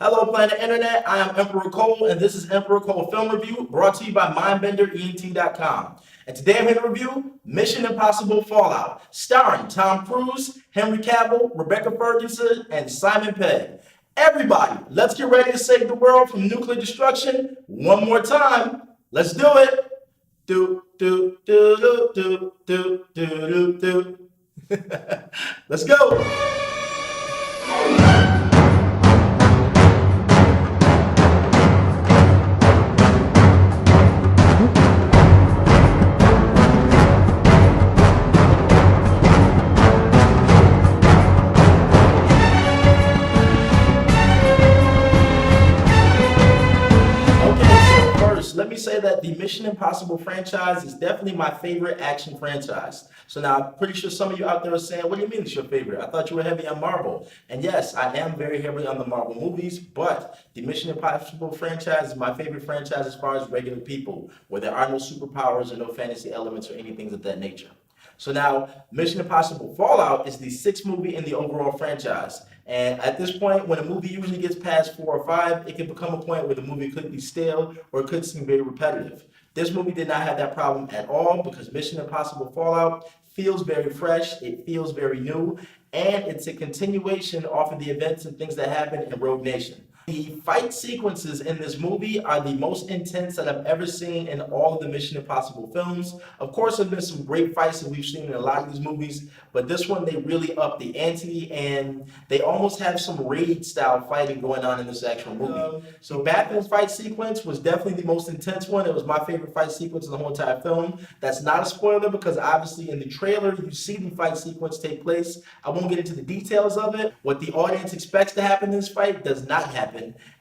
Hello, Planet Internet. I am Emperor Cole, and this is Emperor Cole Film Review, brought to you by MindBenderENT.com. And today I'm here to review Mission Impossible Fallout, starring Tom Cruise, Henry Cavill, Rebecca Ferguson, and Simon Pegg. Everybody, let's get ready to save the world from nuclear destruction one more time. Let's do it. Do do do do do do do do. Let's go. Let me say that the Mission Impossible franchise is definitely my favorite action franchise. So now I'm pretty sure some of you out there are saying, what do you mean it's your favorite? I thought you were heavy on Marvel. And yes, I am very heavy on the Marvel movies, but the Mission Impossible franchise is my favorite franchise as far as regular people, where there are no superpowers or no fantasy elements or anything of that nature. So now, Mission Impossible Fallout is the sixth movie in the overall franchise. And at this point, when a movie usually gets past 4 or 5, it can become a point where the movie could be stale or it could seem very repetitive. This movie did not have that problem at all because Mission Impossible Fallout feels very fresh, it feels very new, and it's a continuation off of the events and things that happened in Rogue Nation. The fight sequences in this movie are the most intense that I've ever seen in all of the Mission Impossible films. Of course, there have been some great fights that we've seen in a lot of these movies, but this one, they really upped the ante, and they almost have some raid-style fighting going on in this actual movie. So Batman's fight sequence was definitely the most intense one. It was my favorite fight sequence in the whole entire film. That's not a spoiler because obviously in the trailer, you see the fight sequence take place. I won't get into the details of it. What the audience expects to happen in this fight does not happen.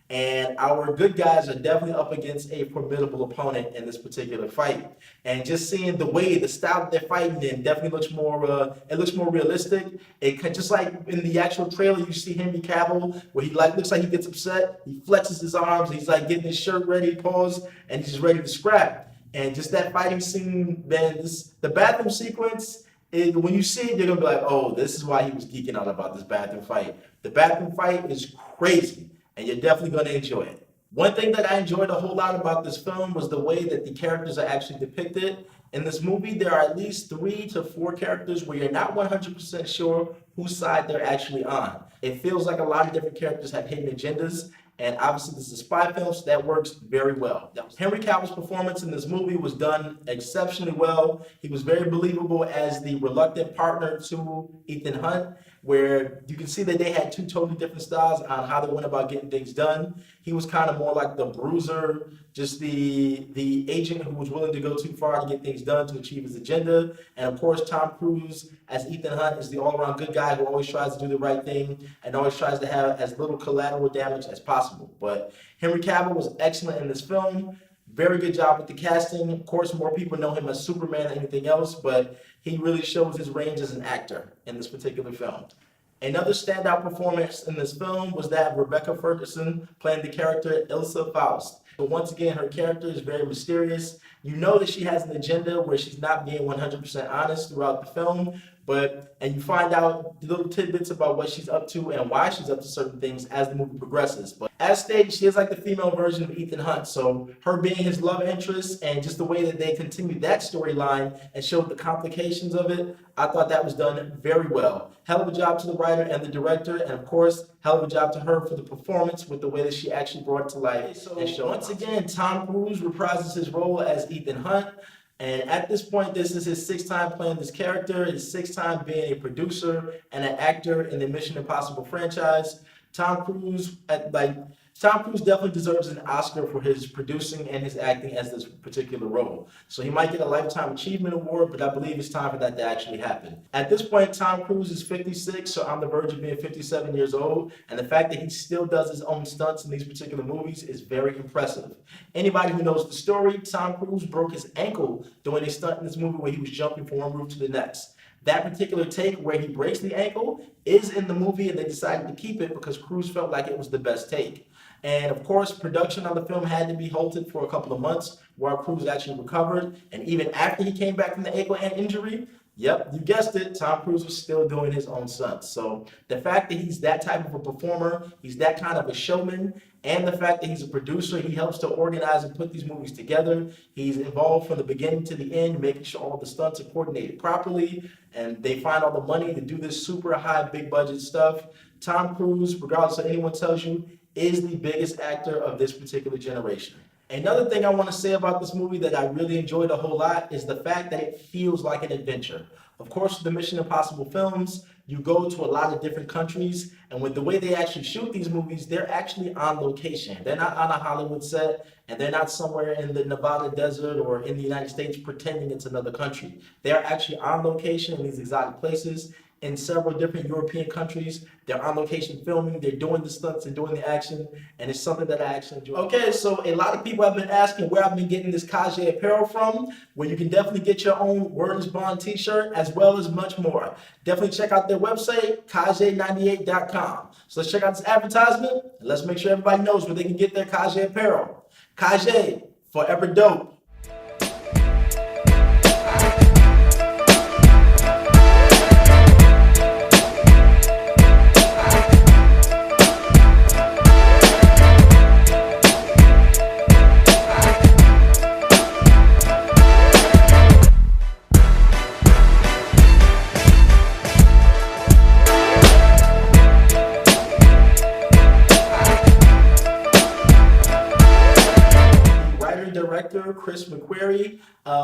And our good guys are definitely up against a formidable opponent in this particular fight. And just seeing the way, the style that they're fighting in definitely looks more, it looks more realistic. It can, just like in the actual trailer, you see Henry Cavill, where he looks like he gets upset, he flexes his arms, he's like getting his shirt ready, pause, and he's ready to scrap. And just that fighting scene, man, the bathroom sequence, when you see it, you're gonna be like, oh, this is why he was geeking out about this bathroom fight. The bathroom fight is crazy, and you're definitely going to enjoy it. One thing that I enjoyed a whole lot about this film was the way that the characters are actually depicted. In this movie, there are at least 3 to 4 characters where you're not 100% sure whose side they're actually on. It feels like a lot of different characters have hidden agendas, and obviously this is a spy film, so that works very well. Henry Cavill's performance in this movie was done exceptionally well. He was very believable as the reluctant partner to Ethan Hunt, where you can see that they had 2 totally different styles on how they went about getting things done. He was kind of more like the bruiser, just the agent who was willing to go too far to get things done to achieve his agenda. And of course, Tom Cruise as Ethan Hunt is the all-around good guy who always tries to do the right thing and always tries to have as little collateral damage as possible. But Henry Cavill was excellent in this film. Very good job with the casting. Of course, more people know him as Superman than anything else, but he really shows his range as an actor in this particular film. Another standout performance in this film was that of Rebecca Ferguson playing the character Ilsa Faust. But once again, her character is very mysterious. You know that she has an agenda where she's not being 100% honest throughout the film, and you find out little tidbits about what she's up to and why she's up to certain things as the movie progresses. But as stated, she is like the female version of Ethan Hunt. So her being his love interest and just the way that they continued that storyline and showed the complications of it, I thought that was done very well. Hell of a job to the writer and the director, and of course, hell of a job to her for the performance with the way that she actually brought it to life. And so once again, Tom Cruise reprises his role as Ethan Hunt. And at this point, this is his 6th time playing this character, his 6th time being a producer and an actor in the Mission Impossible franchise. Tom Cruise definitely deserves an Oscar for his producing and his acting as this particular role. So he might get a Lifetime Achievement Award, but I believe it's time for that to actually happen. At this point, Tom Cruise is 56, so on the verge of being 57 years old, and the fact that he still does his own stunts in these particular movies is very impressive. Anybody who knows the story, Tom Cruise broke his ankle doing a stunt in this movie where he was jumping from one roof to the next. That particular take where he breaks the ankle is in the movie, and they decided to keep it because Cruise felt like it was the best take. And of course, production on the film had to be halted for a couple of months while Cruise actually recovered. And even after he came back from the ankle injury, Yep, you guessed it. Tom Cruise was still doing his own stunts. So the fact that he's that type of a performer, he's that kind of a showman, and the fact that he's a producer, he helps to organize and put these movies together. He's involved from the beginning to the end, making sure all the stunts are coordinated properly, and they find all the money to do this super high, big budget stuff. Tom Cruise, regardless of anyone tells you, is the biggest actor of this particular generation. Another thing I want to say about this movie that I really enjoyed a whole lot is the fact that it feels like an adventure. Of course, with the Mission Impossible films, you go to a lot of different countries, and with the way they actually shoot these movies, they're actually on location. They're not on a Hollywood set, and they're not somewhere in the Nevada desert or in the United States pretending it's another country. They're actually on location in these exotic places in several different European countries. They're on location filming, they're doing the stunts and doing the action, and it's something that I actually enjoy. Okay, so a lot of people have been asking where I've been getting this Kage apparel from, where you can definitely get your own Word is Bond t-shirt, as well as much more. Definitely check out their website, kage98.com. So let's check out this advertisement, and let's make sure everybody knows where they can get their Kage apparel. Kage, forever dope. Director Chris McQuarrie.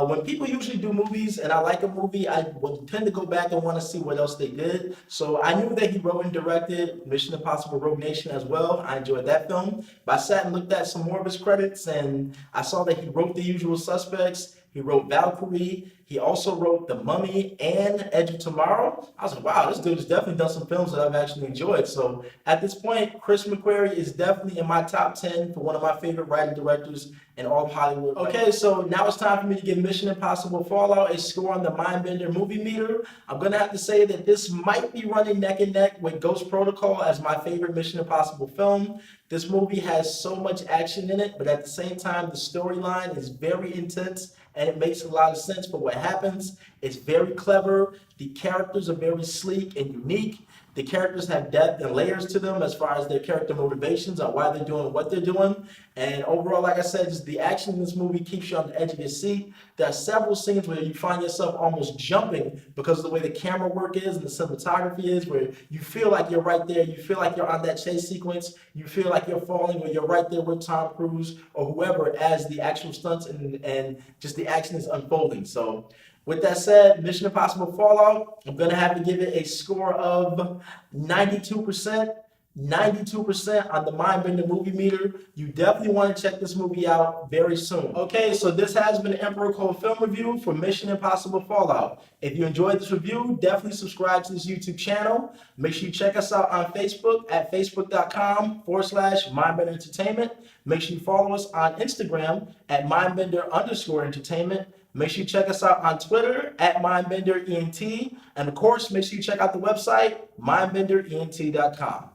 When people usually do movies and I like a movie, I would tend to go back and want to see what else they did. So I knew that he wrote and directed Mission Impossible Rogue Nation as well. I enjoyed that film. But I sat and looked at some more of his credits, and I saw that he wrote The Usual Suspects. He wrote Valkyrie. He also wrote The Mummy and Edge of Tomorrow. I was like, wow, this dude has definitely done some films that I've actually enjoyed. So at this point, Chris McQuarrie is definitely in my top 10 for one of my favorite writing directors in all of Hollywood. Okay, so now it's time for me to give Mission Impossible Fallout a score on the MindBender movie meter. I'm going to have to say that this might be running neck and neck with Ghost Protocol as my favorite Mission Impossible film. This movie has so much action in it, but at the same time, the storyline is very intense and it makes a lot of sense for what happens. It's very clever. The characters are very sleek and unique. The characters have depth and layers to them as far as their character motivations on why they're doing what they're doing. And overall, like I said, just the action in this movie keeps you on the edge of your seat. There are several scenes where you find yourself almost jumping because of the way the camera work is and the cinematography is, where you feel like you're right there. You feel like you're on that chase sequence. You feel like you're falling, or you're right there with Tom Cruise or whoever as the actual stunts and just the action is unfolding. So with that said, Mission Impossible Fallout, I'm going to have to give it a score of 92%. 92% on the MindBender movie meter. You definitely want to check this movie out very soon. Okay, so this has been Emperor Code Film Review for Mission Impossible Fallout. If you enjoyed this review, definitely subscribe to this YouTube channel. Make sure you check us out on Facebook at facebook.com/MindBender Entertainment. Make sure you follow us on Instagram at MindBender_entertainment. Make sure you check us out on Twitter at MindBenderENT. And of course, make sure you check out the website, MindBenderENT.com.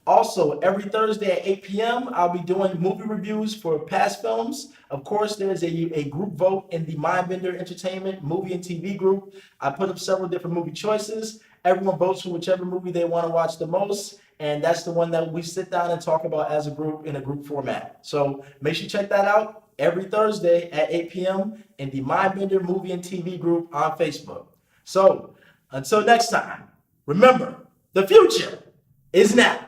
Also, every Thursday at 8 p.m., I'll be doing movie reviews for past films. Of course, there is a group vote in the MindBender Entertainment movie and TV group. I put up several different movie choices. Everyone votes for whichever movie they want to watch the most, and that's the one that we sit down and talk about as a group in a group format. So make sure you check that out every Thursday at 8 p.m. in the MindBender movie and TV group on Facebook. So until next time, remember, the future is now.